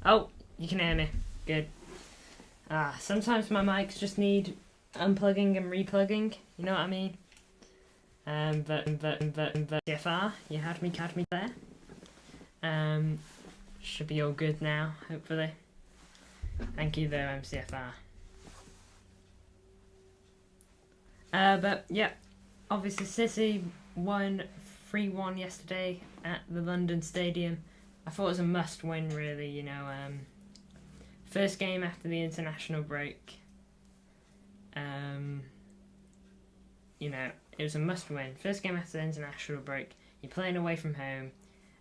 Oh, you can hear me. Good. Sometimes my mics just need unplugging and replugging. You know what I mean? But CFR, you had me there. Should be all good now, hopefully. Thank you though, MCFR. But yeah, obviously City won 3-1 yesterday at the London Stadium. I thought it was a must-win, really. First game after the international break. It was a must-win. First game after the international break. You're playing away from home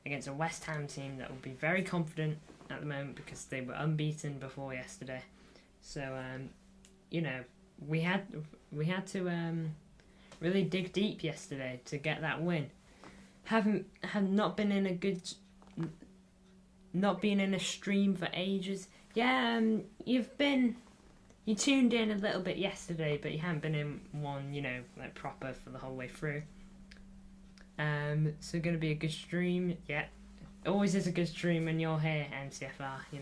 against a West Ham team that will be very confident at the moment because they were unbeaten before yesterday. So, we had to really dig deep yesterday to get that win. Have not been in a stream for ages. Yeah, you tuned in a little bit yesterday, but you haven't been in one, proper for the whole way through. So gonna be a good stream. Yeah, always is a good stream when you're here, MCFR. You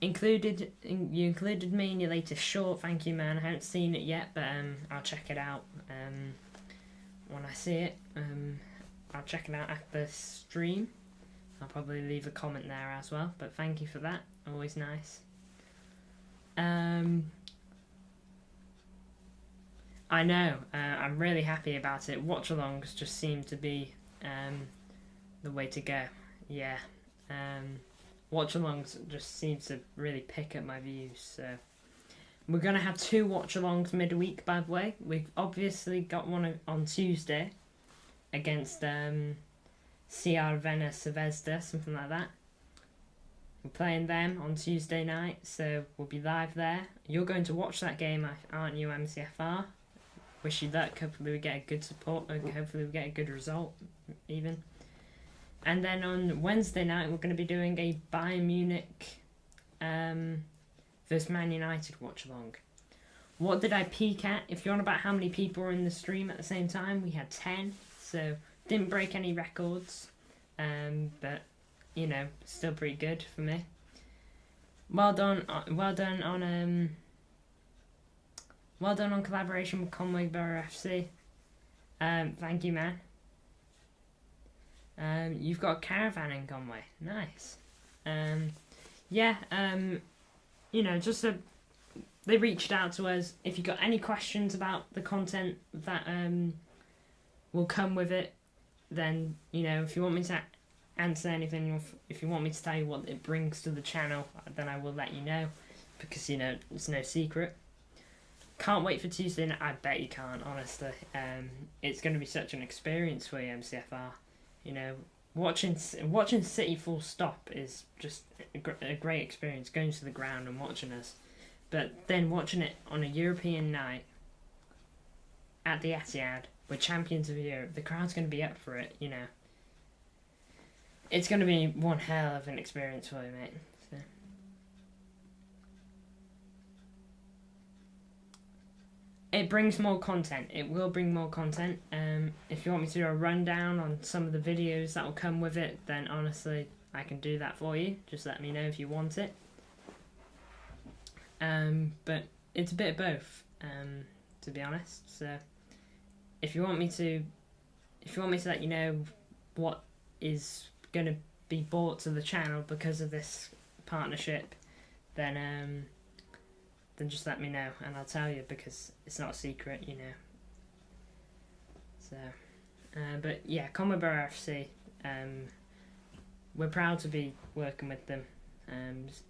included me in your latest short. Thank you, man. I haven't seen it yet, but I'll check it out when I see it. I'll check it out after the stream. I'll probably leave a comment there as well, but thank you for that. Always nice. I know. I'm really happy about it. Watch-alongs just seem to be the way to go. Yeah. Watch-alongs just seem to really pick up my views. So we're gonna have 2 watch-alongs midweek. By the way, we've obviously got one on Tuesday against Crvena Zvezda, something like that. We're playing them on Tuesday night, so we'll be live there. You're going to watch that game, aren't you, MCFR? Wish you luck. Hopefully we get a good support. Hopefully we get a good result, even. And then on Wednesday night, we're going to be doing a Bayern Munich versus Man United watch-along. What did I peak at? If you're on about how many people were in the stream at the same time, we had 10. So didn't break any records. But, still pretty good for me. Well done on collaboration with Conway Borough FC. Thank you, man. You've got a caravan in Conway. Nice. They reached out to us. If you got any questions about the content that will come with it, then, if you want me to answer anything, if you want me to tell you what it brings to the channel, then I will let you know, because, it's no secret. Can't wait for Tuesday night. I bet you can't, honestly. It's going to be such an experience for you, MCFR. Watching City full stop is just a great experience, going to the ground and watching us. But then watching it on a European night at the Etihad, we're champions of Europe, the crowd's going to be up for it, It's going to be one hell of an experience for you, mate. So. It brings more content. It will bring more content. If you want me to do a rundown on some of the videos that will come with it, then honestly, I can do that for you. Just let me know if you want it. But it's a bit of both, to be honest. So, if you want me to let you know what is going to be brought to the channel because of this partnership, then just let me know and I'll tell you, because it's not a secret, So, but yeah, Conway Borough FC, we're proud to be working with them.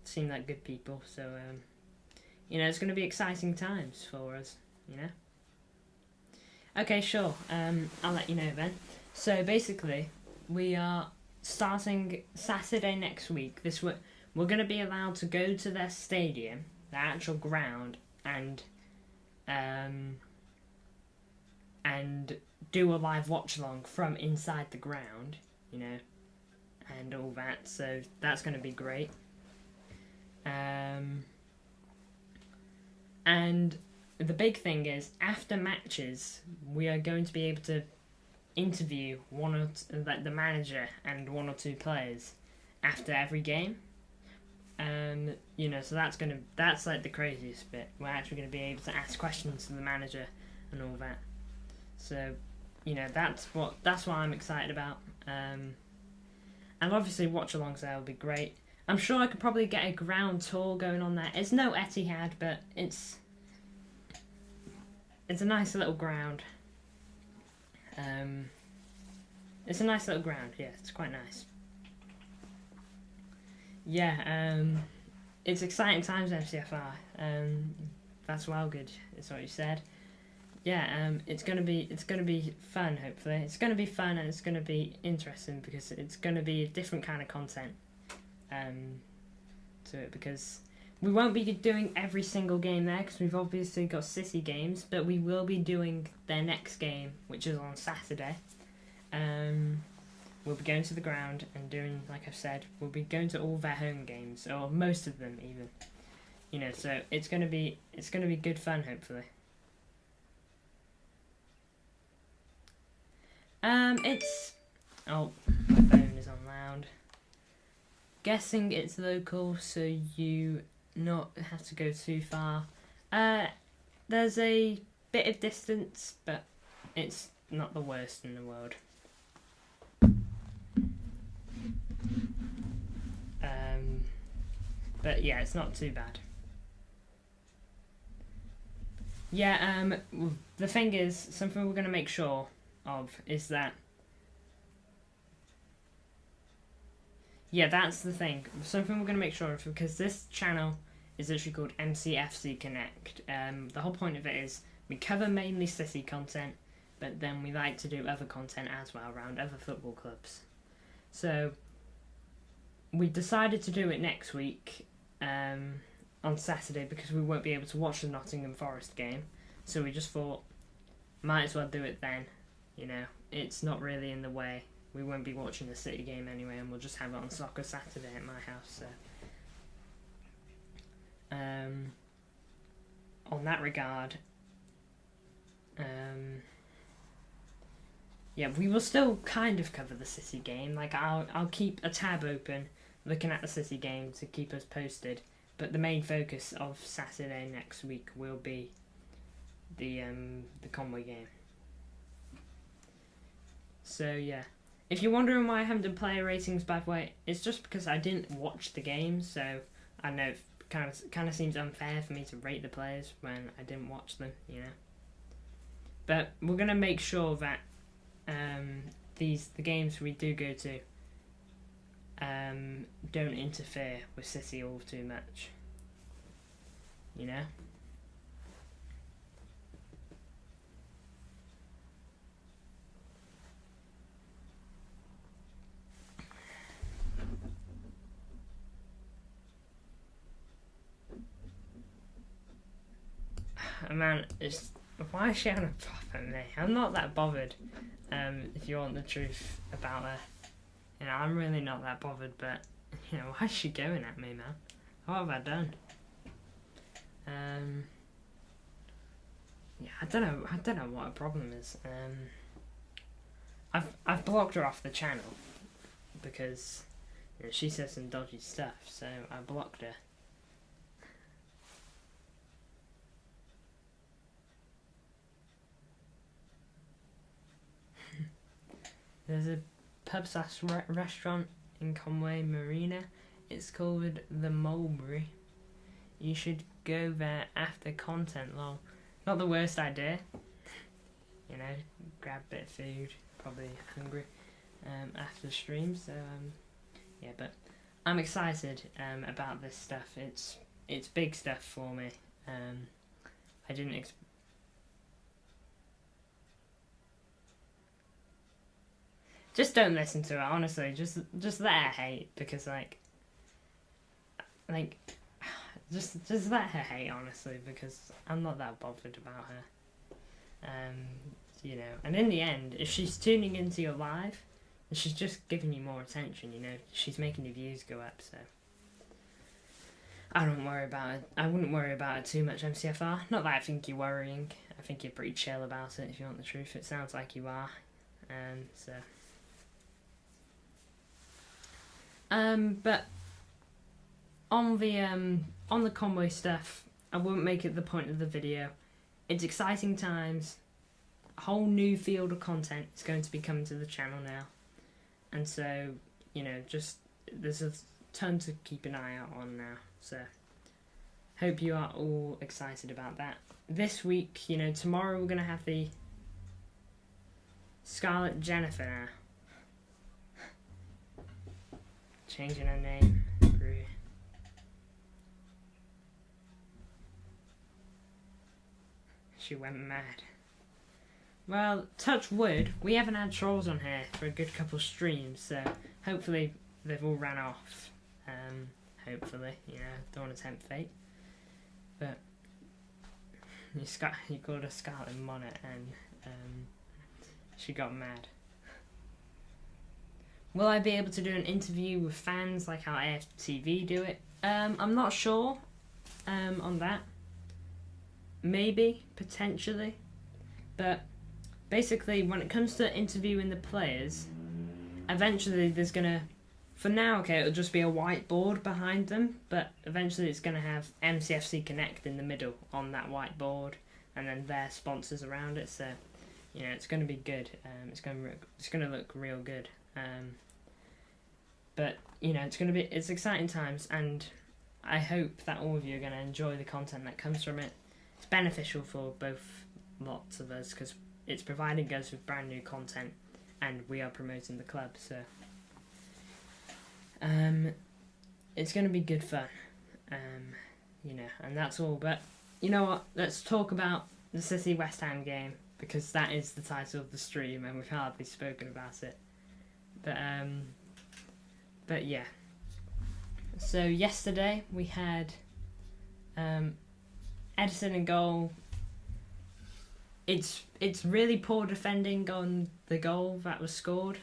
Seem like good people, so it's going to be exciting times for us, Okay, sure. I'll let you know then. So basically, we are starting Saturday next week. We're going to be allowed to go to their stadium, the actual ground, and do a live watch along from inside the ground, and all that. So that's going to be great. And the big thing is, after matches, we are going to be able to interview the manager and 1 or 2 players after every game. You know, so that's like the craziest bit. We're actually gonna be able to ask questions to the manager and all that. So, you know, that's what I'm excited about. And obviously watch alongs there will be great. I'm sure I could probably get a ground tour going on there. It's no Etihad, but it's a nice little ground. It's a nice little ground. Yeah, it's quite nice. Yeah, it's exciting times MCFR. That's well good. Is what you said. Yeah, it's gonna be fun. Hopefully, it's gonna be fun and it's gonna be interesting because it's gonna be a different kind of content. To it because we won't be doing every single game there because we've obviously got City games, but we will be doing their next game, which is on Saturday. We'll be going to the ground and doing, like I've said, we'll be going to all their home games, or most of them even. You know, so it's gonna be good fun, hopefully. It's my phone is on loud. Guessing it's local, so you not have to go too far. There's a bit of distance, but it's not the worst in the world. But yeah, it's not too bad. Yeah, the thing is, something we're going to make sure of is that... Yeah, that's the thing. Something we're going to make sure of, because this channel is actually called MCFC Connect. The whole point of it is we cover mainly City content, but then we like to do other content as well around other football clubs. So we decided to do it next week on Saturday because we won't be able to watch the Nottingham Forest game. So we just thought, might as well do it then. You know, it's not really in the way. We won't be watching the City game anyway, and we'll just have it on Soccer Saturday at my house. So, on that regard, yeah, we will still kind of cover the City game. Like I'll keep a tab open, looking at the City game to keep us posted. But the main focus of Saturday next week will be the Conway game. So yeah. If you're wondering why I haven't done player ratings, by the way, it's just because I didn't watch the game, so I know it kind of seems unfair for me to rate the players when I didn't watch them, you know. But we're gonna make sure that the games we do go to don't interfere with City all too much, you know. Man, why is she having a pop at me? I'm not that bothered. If you want the truth about her, you know, I'm really not that bothered. But you know, why is she going at me, man? What have I done? Yeah, I don't know what her problem is. I've blocked her off the channel because you know, she says some dodgy stuff, so I blocked her. There's a pub/restaurant in Conway Marina. It's called the Mulberry. You should go there after content long. Not the worst idea. You know, grab a bit of food, probably hungry, after the stream. So yeah, but I'm excited about this stuff. It's big stuff for me. I didn't just don't listen to her, honestly. Just let her hate, because like just let her hate, honestly, because I'm not that bothered about her. You know, and in the end, if she's tuning into your live, she's just giving you more attention. You know, she's making your views go up. So I don't worry about it. I wouldn't worry about it too much, MCFR. Not that I think you're worrying. I think you're pretty chill about it. If you want the truth, it sounds like you are. So. But on the Conway stuff, I won't make it the point of the video. It's exciting times. A whole new field of content is going to be coming to the channel now, and so just there's a ton to keep an eye out on now. So hope you are all excited about that. This week, tomorrow we're gonna have the Scarlett Jennifer now. Changing her name. She went mad. Well, touch wood, we haven't had trolls on here for a good couple streams, so hopefully they've all ran off. Hopefully, don't want to tempt fate. But you called her Scarlet Monnet and she got mad. Will I be able to do an interview with fans like how AFTV do it? I'm not sure on that. Maybe, potentially. But basically, when it comes to interviewing the players, eventually there's gonna, for now, okay, it'll just be a whiteboard behind them, but eventually it's gonna have MCFC Connect in the middle on that whiteboard, and then their sponsors around it. So, it's gonna be good. It's gonna look real good. But it's exciting times, and I hope that all of you are gonna enjoy the content that comes from it. It's beneficial for both lots of us because it's providing us with brand new content, and we are promoting the club. So it's going to be good fun, and that's all. But you know what? Let's talk about the City West Ham game, because that is the title of the stream, and we've hardly spoken about it. But yeah. So yesterday we had Ederson in goal. It's really poor defending on the goal that was scored.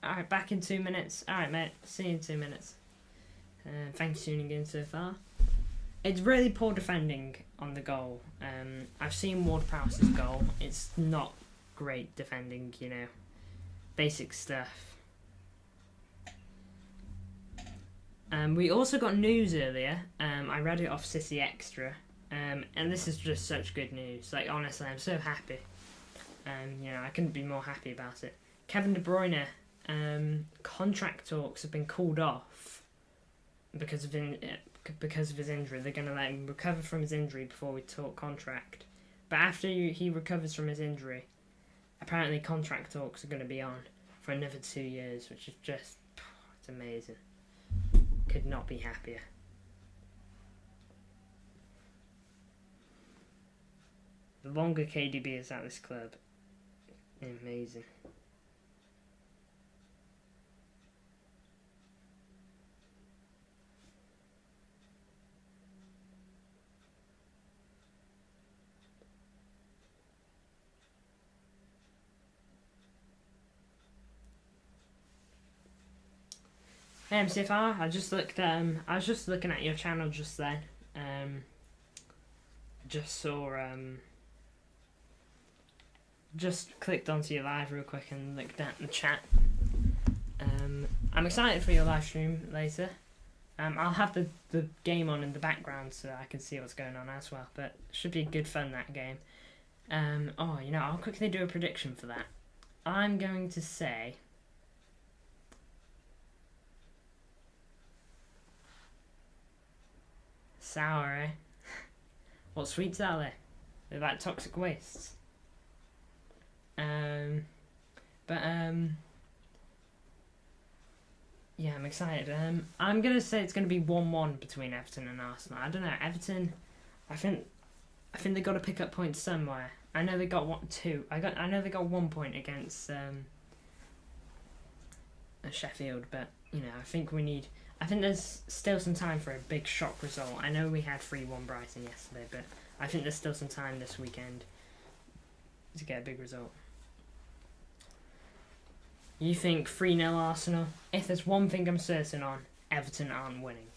Alright, back in 2 minutes. Alright, mate. See you in 2 minutes. Thanks for tuning in so far. It's really poor defending on the goal. I've seen Ward-Prowse's goal. It's not great defending, basic stuff. We also got news earlier. I read it off City Extra. And this is just such good news. Like, honestly, I'm so happy. I couldn't be more happy about it. Kevin De Bruyne, contract talks have been called off because of his injury. They're going to let him recover from his injury before we talk contract. But after he recovers from his injury, apparently contract talks are going to be on for another 2 years, which is just, it's amazing. Could not be happier. The longer KDB is at this club, amazing. Hey MCFR, I was just looking at your channel just then. Just saw just clicked onto your live real quick and looked at the chat. I'm excited for your live stream later. I'll have the game on in the background so I can see what's going on as well, but it should be good fun, that game. I'll quickly do a prediction for that. I'm going to say sour, eh? What sweets are they? They're like toxic wastes. Yeah, I'm excited. I'm gonna say it's gonna be 1-1 between Everton and Arsenal. I don't know. Everton, I think they got to pick up points somewhere. I know they got I know they got 1 point against Sheffield, but I think there's still some time for a big shock result. I know we had 3-1 Brighton yesterday, but I think there's still some time this weekend to get a big result. You think 3-0 Arsenal? If there's one thing I'm certain on, Everton aren't winning.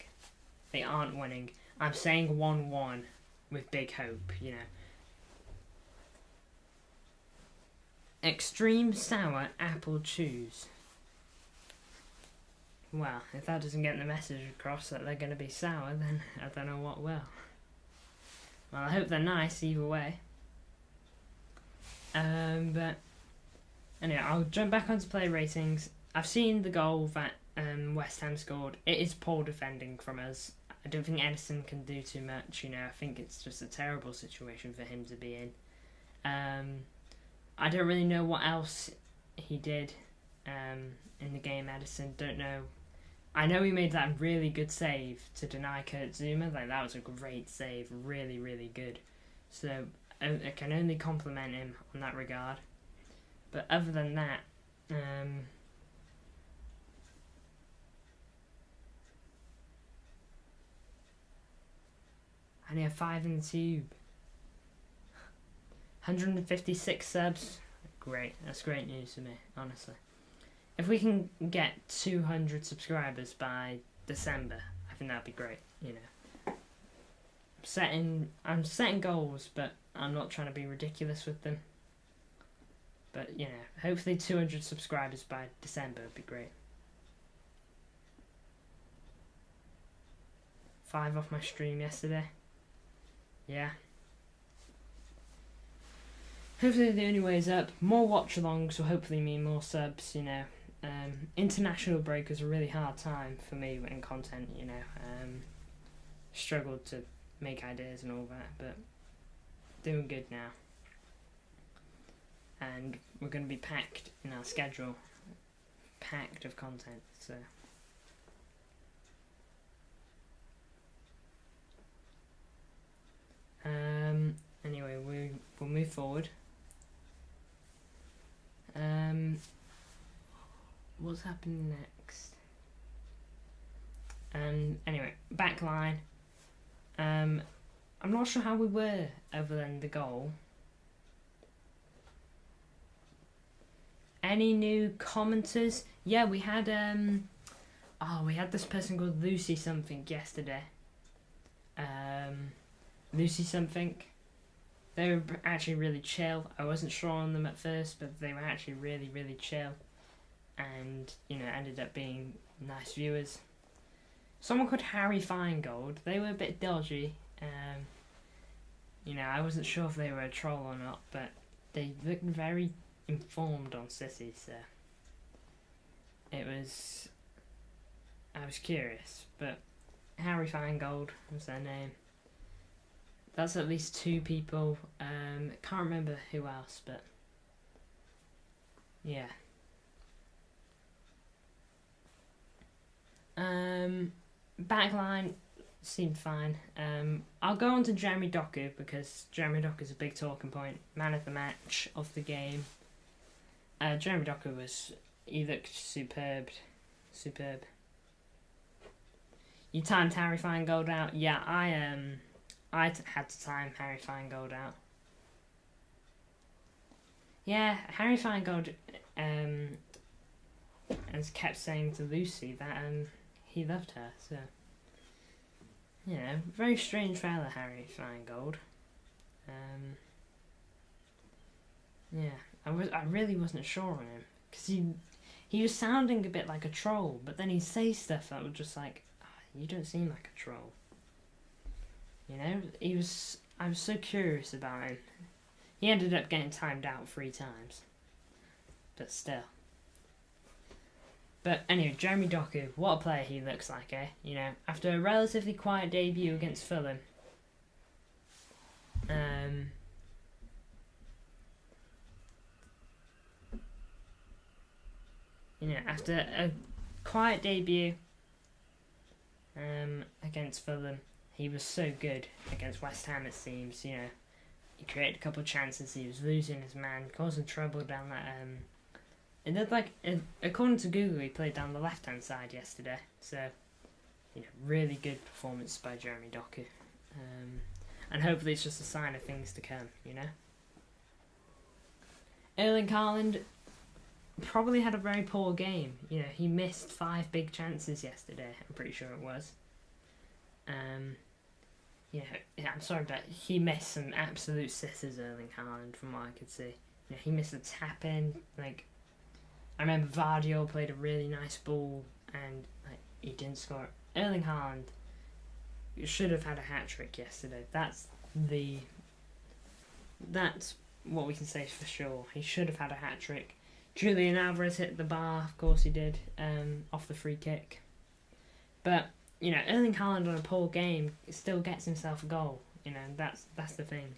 They aren't winning. I'm saying 1-1 with big hope, Extreme sour apple chews. well, if that doesn't get the message across that they're going to be sour, then I don't know what will. Well, I hope they're nice either way. But anyway, I'll jump back onto player ratings. I've seen the goal that West Ham scored. It is poor defending from us. I don't think Edison can do too much. I think it's just a terrible situation for him to be in. I don't really know what else he did in the game, Edison. Don't know. I know he made that really good save to deny Kurt Zouma. That was a great save. Really, really good. So I can only compliment him on that regard. But other than that, I only have 5 in the tube. 156 subs. Great. That's great news for me, honestly. If we can get 200 subscribers by December, I think that'd be great. I'm setting goals, but I'm not trying to be ridiculous with them. But hopefully 200 subscribers by December would be great. 5 off my stream yesterday. Yeah. Hopefully the only way is up. More watch-alongs will hopefully mean more subs. International break was a really hard time for me in content. Struggled to make ideas and all that, but doing good now. And we're going to be packed in our schedule, packed of content. So. Anyway, we'll move forward. What's happening next? Anyway, backline. I'm not sure how we were other than the goal. Any new commenters? Yeah, we had we had this person called Lucy something yesterday. Lucy something. They were actually really chill. I wasn't sure on them at first, but they were actually really, really chill. And, ended up being nice viewers. Someone called Harry Feingold. They were a bit dodgy. I wasn't sure if they were a troll or not, but they looked very informed on City, so I was curious, but Harry Feingold was their name. That's at least 2 people. Can't remember who else, but yeah. Backline seemed fine. I'll go on to Jeremy Doku because Jeremy Doku is a big talking point. Man of the match of the game. Jeremy Doku he looked superb. You timed Harry Feingold out? Yeah, I had to time Harry Feingold out. Yeah, Harry Feingold has kept saying to Lucy that he loved her, so very strange fella, Harry Feingold. I really wasn't sure on him because he was sounding a bit like a troll, but then he'd say stuff that was just like, you don't seem like a troll. I was so curious about him. He ended up getting timed out 3 times, but still. But anyway, Jeremy Doku, what a player he looks like, eh? After a relatively quiet debut against Fulham. After a quiet debut against Fulham, he was so good against West Ham, it seems. He created a couple of chances, he was losing his man, causing trouble down that... It looked like, according to Google, he played down the left-hand side yesterday. So, really good performance by Jeremy Doku. And hopefully it's just a sign of things to come, Erling Haaland probably had a very poor game. He missed 5 big chances yesterday, I'm pretty sure it was. I'm sorry, but he missed some absolute sitters, Erling Haaland, from what I could see. He missed a tap-in, I remember Vardio played a really nice ball, and he didn't score. Erling Haaland should have had a hat-trick yesterday. That's what we can say for sure. He should have had a hat-trick. Julian Alvarez hit the bar, of course he did, off the free kick. But, you know, Erling Haaland on a poor game still gets himself a goal. You know, that's the thing.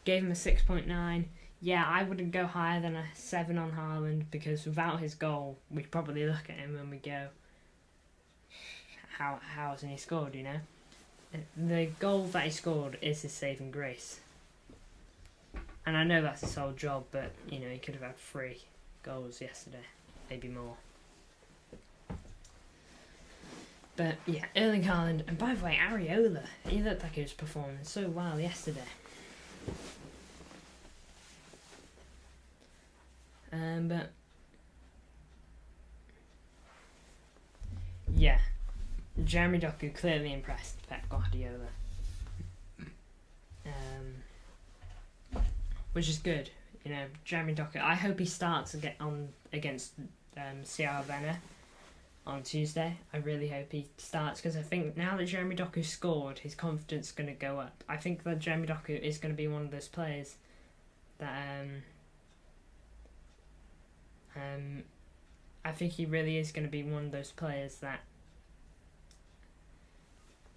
Gave him a 6.9. Yeah, I wouldn't go higher than a 7 on Haaland, because without his goal, we'd probably look at him and we go, how hasn't he scored, you know? The goal that he scored is his saving grace. And I know that's his whole job, but, you know, he could have had 3 goals yesterday, maybe more. But, yeah, Erling Haaland, and by the way, Areola, he looked like he was performing so well yesterday. But, yeah, Jeremy Doku clearly impressed Pep Guardiola. Which is good, you know, Jeremy Doku. I hope he starts against Sierra Venner on Tuesday. I really hope he starts, because I think now that Jeremy Doku scored, his confidence is going to go up. I think that Jeremy Doku is going to be one of those players that I think he really is going to be one of those players that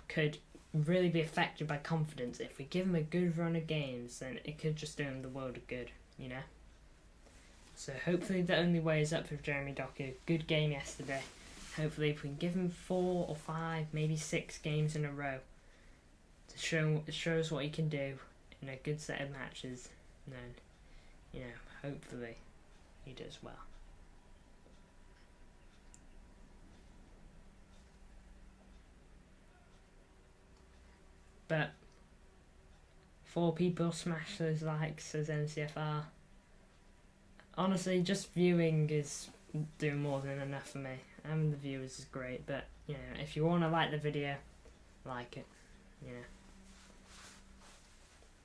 could really be affected by confidence. If we give him a good run of games, then it could just do him the world of good, you know. So hopefully the only way is up for Jeremy Doku. Good game yesterday. Hopefully if we can give him 4 or 5, maybe 6 games in a row to show us what he can do in a good set of matches, then, you know, hopefully he does well. But 4 people smash those likes, says MCFR. Honestly, just viewing is doing more than enough for me. And the viewers is great, but, you know, if you want to like the video, like it, you know.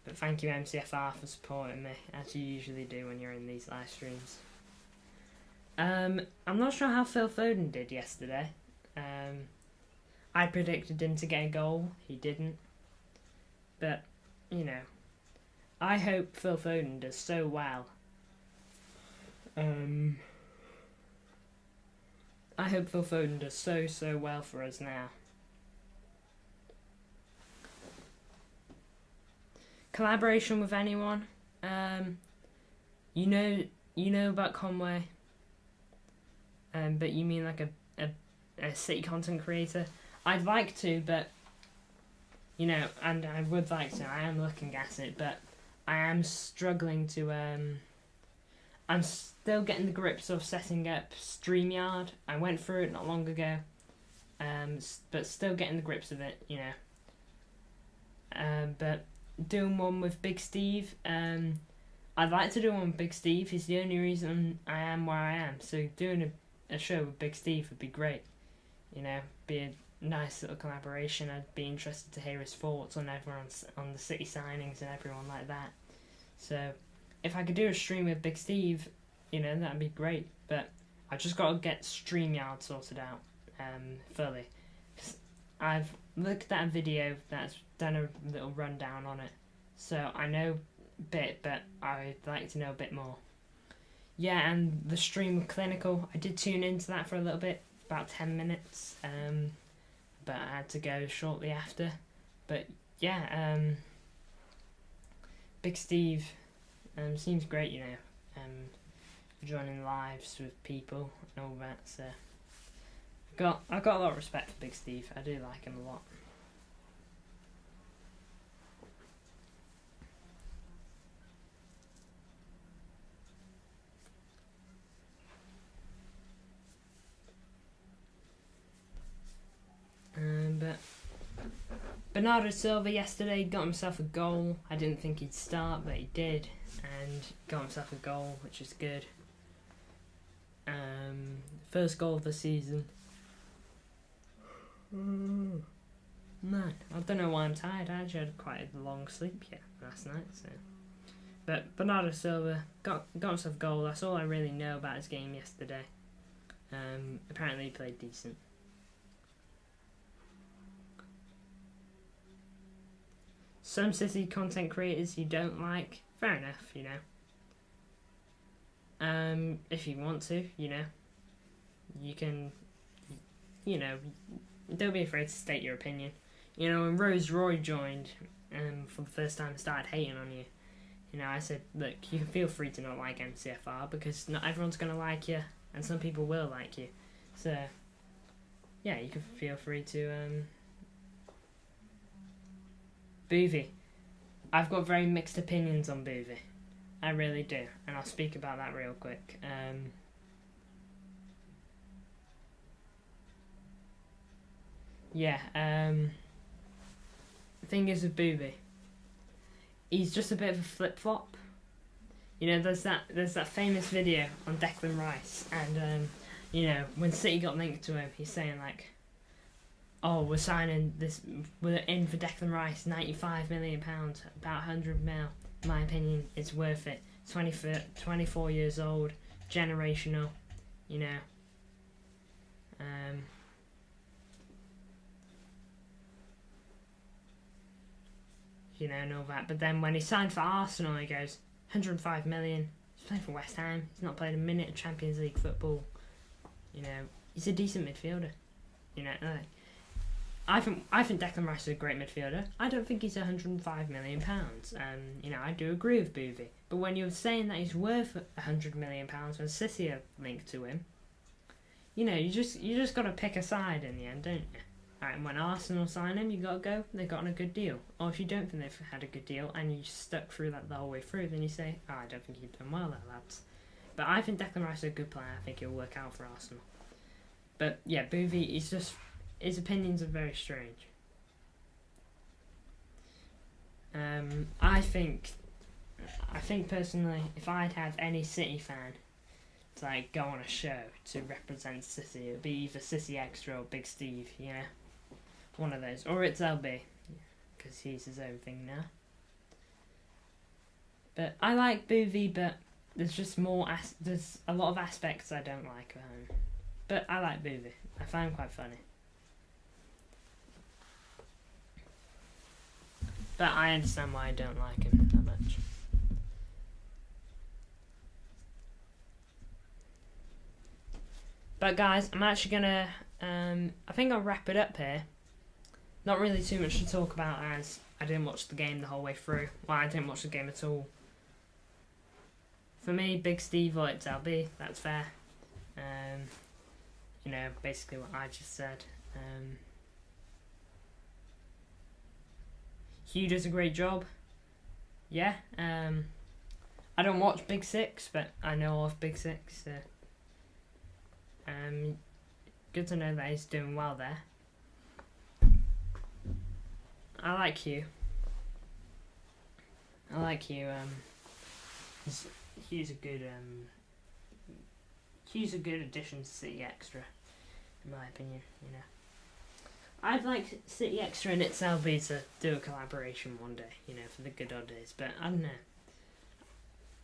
But thank you MCFR for supporting me, as you usually do when you're in these live streams. I'm not sure how Phil Foden did yesterday. I predicted him to get a goal, he didn't. But, you know, I hope Phil Foden does so well. I hope Phil Foden does so well for us now. Collaboration with anyone? You know about Conway. But you mean like a city content creator? I'd like to, but, you know, and I would like to. I am looking at it, but I am struggling to. I'm still getting the grips of setting up StreamYard. I went through it not long ago, but still getting the grips of it, you know. But doing one with Big Steve, I'd like to do one with Big Steve. He's the only reason I am where I am. So doing a show with Big Steve would be great, you know, be a nice little collaboration. I'd be interested to hear his thoughts on everyone's on the City signings and everyone like that. So if I could do a stream with Big Steve, you know, that'd be great. But I just got to get StreamYard sorted out fully. I've looked at a video that's done a little rundown on it, so I know a bit, but I'd like to know a bit more. Yeah, and the stream with Clinical, I did tune into that for a little bit, about 10 minutes, but I had to go shortly after. But yeah, Big Steve seems great, you know, joining lives with people and all that. So I've got a lot of respect for Big Steve. I do like him a lot. But Bernardo Silva yesterday got himself a goal. I didn't think he'd start, but he did, and got himself a goal, which is good. First goal of the season. Man, I don't know why I'm tired. I actually had quite a long sleep last night. So, but Bernardo Silva got himself a goal. That's all I really know about his game yesterday. Apparently he played decent. some City content creators you don't like, fair enough, you know. If you want to, you know, you can, you know, don't be afraid to state your opinion. You know, when Rose Roy joined for the first time and started hating on you, you know, I said, look, you can feel free to not like MCFR because not everyone's going to like you and some people will like you. So, yeah, you can feel free to... Boovie. I've got very mixed opinions on Boovie. I really do. And I'll speak about that real quick. The thing is with Boovie, he's just a bit of a flip-flop. You know, there's that famous video on Declan Rice, and you know, when City got linked to him, he's saying like, "Oh, we're in for Declan Rice, £95 million, about 100 mil. In my opinion, it's worth it. 24 years old, generational, you know." You know, and all that. But then when he signed for Arsenal, he goes, 105 million. He's playing for West Ham. He's not played a minute of Champions League football. You know, he's a decent midfielder. You know, I think Declan Rice is a great midfielder. I don't think he's 105 million pounds. You know, I do agree with Boovie. But when you're saying that he's worth 100 million pounds when City are linked to him, you know, you just got to pick a side in the end, don't you? Right, and when Arsenal sign him, you got to go, they've gotten a good deal. Or if you don't think they've had a good deal and you stuck through that the whole way through, then you say, oh, I don't think you've done well there, lads. But I think Declan Rice is a good player. I think he'll work out for Arsenal. But yeah, Boovie, his opinions are very strange. I think personally, if I'd have any City fan to like go on a show to represent City, it would be either City Extra or Big Steve, you know? One of those. Or it's LB, because he's his own thing now. But I like Boovie, but there's just there's a lot of aspects I don't like about him. But I like Boovie. I find him quite funny. But I understand why I don't like him that much. But guys, I'm actually gonna, I think I'll wrap it up here. Not really too much to talk about as I didn't watch the game the whole way through. Well, I didn't watch the game at all. For me, Big Steve or it's LB, that's fair. You know, basically what I just said. Hugh does a great job. Yeah. I don't watch Big Six, but I know of Big Six. So. Good to know that he's doing well there. I like Hugh. Hugh's a good addition to City Extra, in my opinion. You know, I'd like City Extra and its LB to do a collaboration one day. You know, for the good old days. But I don't know.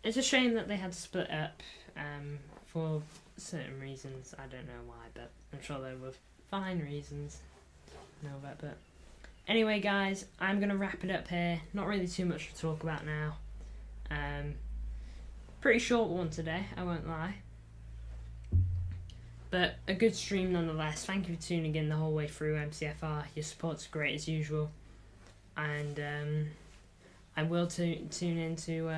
It's a shame that they had to split up. For certain reasons, I don't know why, but I'm sure there were fine reasons. I know that, but anyway, guys, I'm gonna wrap it up here. Not really too much to talk about now. Pretty short one today, I won't lie, but a good stream nonetheless. Thank you for tuning in the whole way through, MCFR. Your support's great as usual, and I will tune into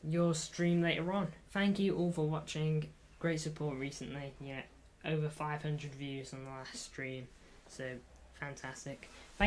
your stream later on. Thank you all for watching. Great support recently. You know, over 500 views on the last stream, so fantastic. Thank you.